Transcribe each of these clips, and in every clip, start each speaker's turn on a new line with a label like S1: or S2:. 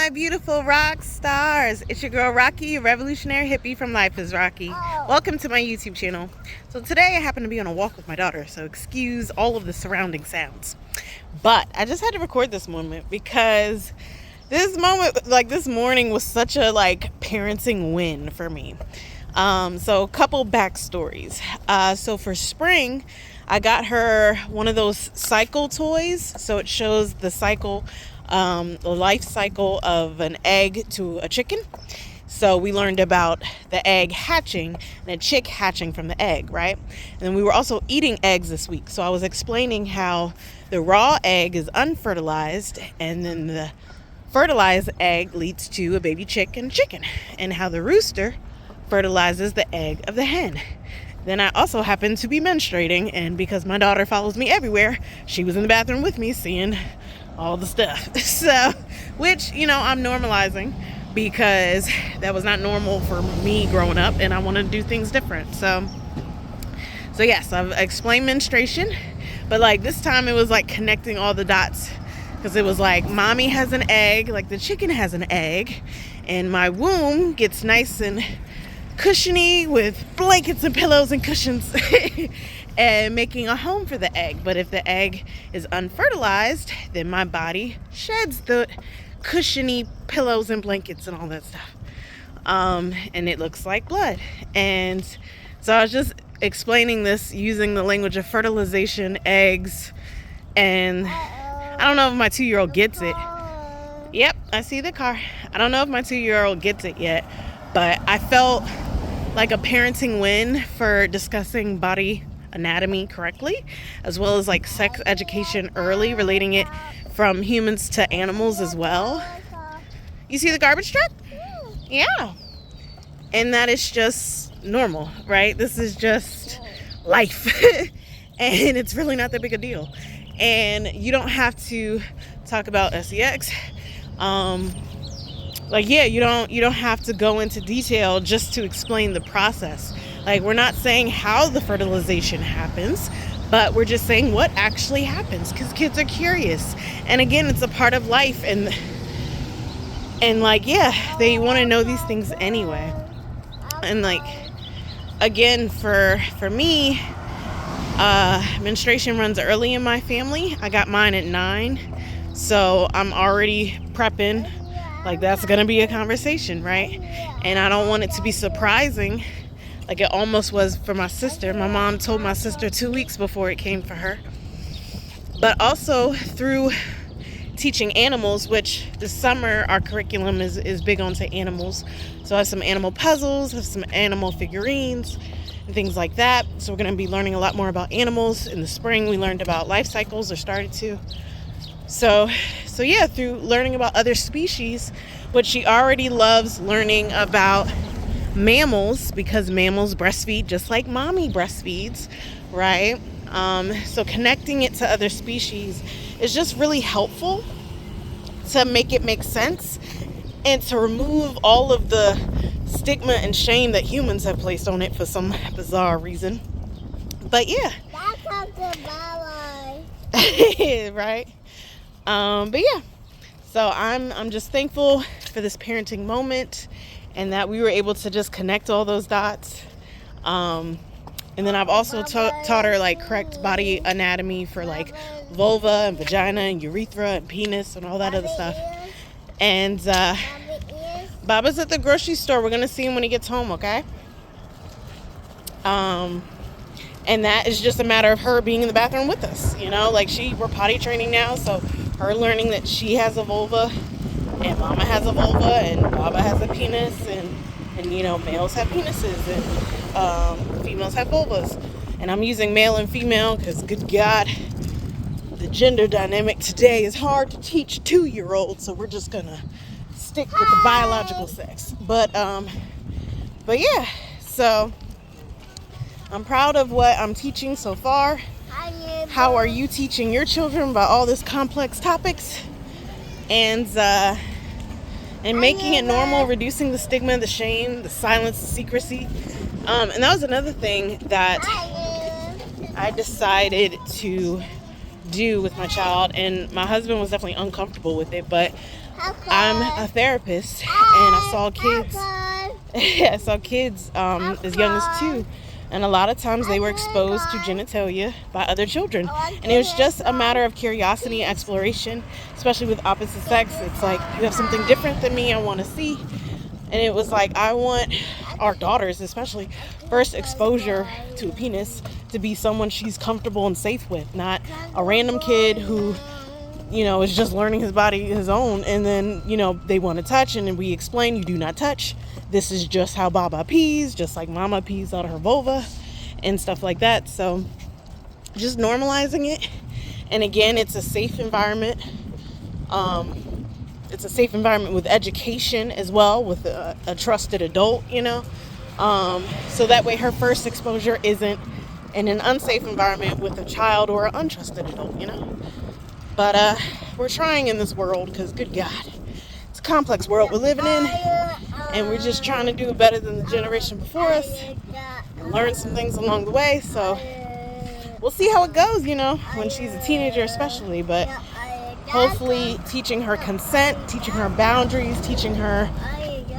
S1: my beautiful rock stars. It's your girl Rocqi, a revolutionary hippie from Life is Rocqi. Welcome to my YouTube channel. So today I happen to be on a walk with my daughter, so excuse all of the surrounding sounds. But I just had to record this moment because this morning was such a parenting win for me. So a couple backstories. So for spring, I got her one of those cycle toys. So it shows the cycle, the life cycle of an egg to a chicken. So we learned about the egg hatching and a chick hatching from the egg, right? And then we were also eating eggs this week. So I was explaining how the raw egg is unfertilized and then the fertilized egg leads to a baby chick and chicken, and how the rooster fertilizes the egg of the hen. Then I also happened to be menstruating, and because my daughter follows me everywhere, she was in the bathroom with me seeing all the stuff. So, which, I'm normalizing because that was not normal for me growing up, and I want to do things different. So yes, I've explained menstruation, but this time it was connecting all the dots, because it was mommy has an egg, the chicken has an egg, and my womb gets nice and cushiony with blankets and pillows and cushions and making a home for the egg. But if the egg is unfertilized, then my body sheds the cushiony pillows and blankets and all that stuff, and it looks like blood. And so I was just explaining this using the language of fertilization, eggs, and I don't know if my 2-year-old gets it. Yep, I see the car. I don't know if my 2-year-old gets it yet, but I felt like a parenting win for discussing body anatomy correctly, as well as sex education early, relating it from humans to animals as well. You see the garbage truck? Yeah. And that is just normal, right? This is just life. And it's really not that big a deal. And you don't have to talk about sex. You don't have to go into detail just to explain the process. We're not saying how the fertilization happens, but we're just saying what actually happens, because kids are curious. And again, it's a part of life, and they want to know these things anyway. And again, for me, menstruation runs early in my family. I got mine at 9, so I'm already prepping. That's gonna be a conversation, right? And I don't want it to be surprising, like it almost was for my sister. My mom told my sister 2 weeks before it came for her. But also through teaching animals, which this summer our curriculum is big onto animals. So I have some animal puzzles, I have some animal figurines, and things like that. So we're gonna be learning a lot more about animals. In the spring, we learned about life cycles, or started to. So yeah, through learning about other species, but she already loves learning about mammals, because mammals breastfeed just like mommy breastfeeds, right? So connecting it to other species is just really helpful to make it make sense and to remove all of the stigma and shame that humans have placed on it for some bizarre reason. But yeah. Right? But yeah, so I'm just thankful for this parenting moment, and that we were able to just connect all those dots. And then I've also taught her correct body anatomy for vulva and vagina and urethra and penis and all that other stuff. And Baba's at the grocery store. We're gonna see him when he gets home, okay? And that is just a matter of her being in the bathroom with us, we're potty training now, so her learning that she has a vulva and mama has a vulva and Baba has a penis, and males have penises and females have vulvas. And I'm using male and female because, good God, the gender dynamic today is hard to teach 2-year-olds, so we're just gonna stick with the biological sex. But yeah, so I'm proud of what I'm teaching so far. How are you teaching your children about all this complex topics? And making it normal, reducing the stigma, the shame, the silence, the secrecy. And that was another thing that I decided to do with my child, and my husband was definitely uncomfortable with it, but I'm a therapist, and I saw kids I saw kids as young as 2, and a lot of times they were exposed to genitalia by other children, and it was just a matter of curiosity and exploration, especially with opposite sex. It's like, you have something different than me, I want to see. And it was like, I want our daughters, especially, first exposure to a penis to be someone she's comfortable and safe with, not a random kid who, is just learning his body his own, and then, they want to touch, and then we explain, you do not touch. This is just how Baba pees, just like Mama pees out of her vulva and stuff like that. So just normalizing it. And again, it's a safe environment. It's a safe environment with education as well, with a trusted adult, so that way her first exposure isn't in an unsafe environment with a child or an untrusted adult, But we're trying in this world, because good God, it's a complex world we're living in, and we're just trying to do better than the generation before us and learn some things along the way. So we'll see how it goes, when she's a teenager especially, but hopefully teaching her consent, teaching her boundaries, teaching her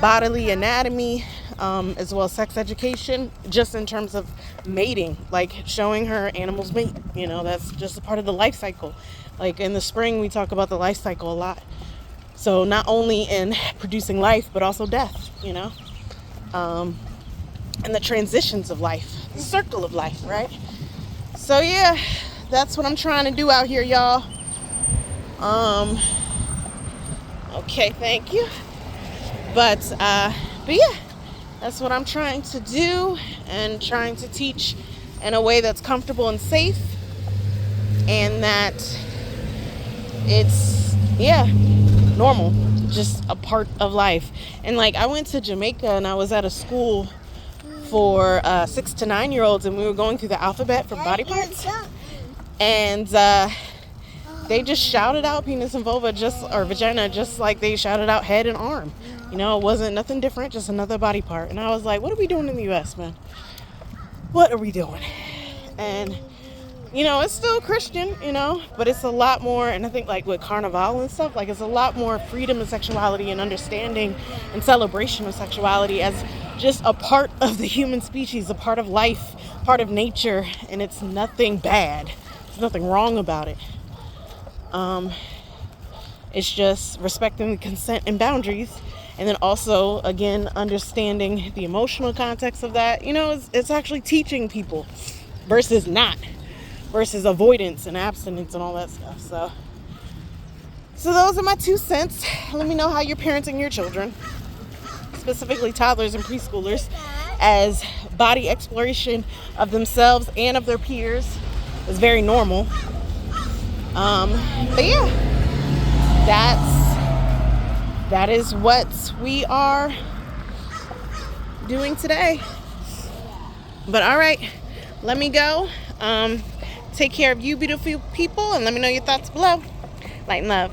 S1: bodily anatomy, as well as sex education, just in terms of mating, like showing her animals mate. That's just a part of the life cycle. Like in the spring, we talk about the life cycle a lot. So not only in producing life, but also death, and the transitions of life, the circle of life, right? So yeah, that's what I'm trying to do out here, y'all. Okay, thank you. But yeah, that's what I'm trying to do, and trying to teach in a way that's comfortable and safe, and that it's, normal, just a part of life. And like, I went to Jamaica, and I was at a school for 6 to 9 year olds, and we were going through the alphabet for body parts, and they just shouted out penis and vulva, or vagina, just like they shouted out head and arm. It wasn't nothing different, just another body part. And I was like, what are we doing in the U.S., man? What are we doing? And it's still Christian, but it's a lot more, and I think like with Carnival and stuff, like it's a lot more freedom of sexuality and understanding and celebration of sexuality as just a part of the human species, a part of life, part of nature, and it's nothing bad. There's nothing wrong about it. It's just respecting the consent and boundaries, and then also, again, understanding the emotional context of that. It's actually teaching people versus not. Versus avoidance and abstinence and all that stuff. So those are my 2 cents. Let me know how you're parenting your children, specifically toddlers and preschoolers, as body exploration of themselves and of their peers is very normal. But yeah, that is what we are doing today. But all right, let me go. Take care of you beautiful people, and let me know your thoughts below. Light and love.